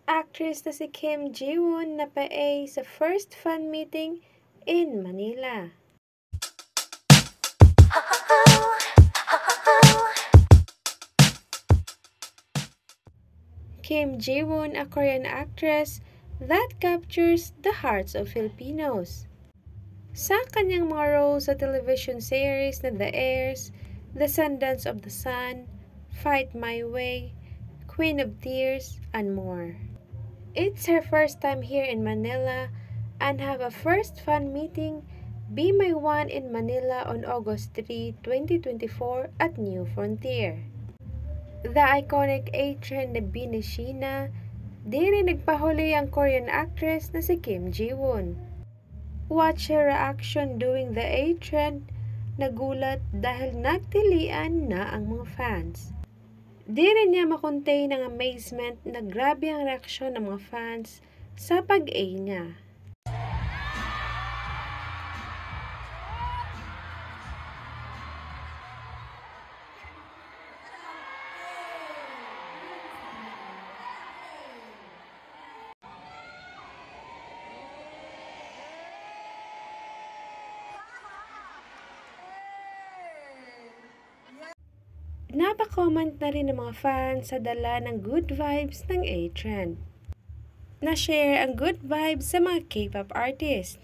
Actress na si Kim Ji-woon na-PA sa first fan meeting in Manila. Kim Ji-woon, a Korean actress that captures the hearts of Filipinos. Sa kanyang mga roles sa television series na The Heirs, Descendants of the Sun, Fight My Way, Queen of Tears, and more. It's her first time here in Manila and have a first fan meeting Be My One in Manila on August 3, 2024 at New Frontier. The iconic A-trend na Binishina, di rin nagpahuli ang Korean actress na si Kim Ji-woon. Watch her reaction doing the A-trend, nagulat dahil nagtilian na ang mga fans. Di rin niya makontain ang amazement na grabe ang reaksyon ng mga fans sa pag-A niya. Napa-comment na rin ng mga fans sa dala ng good vibes ng A-trend. Na-share ang good vibes sa mga K-pop artists.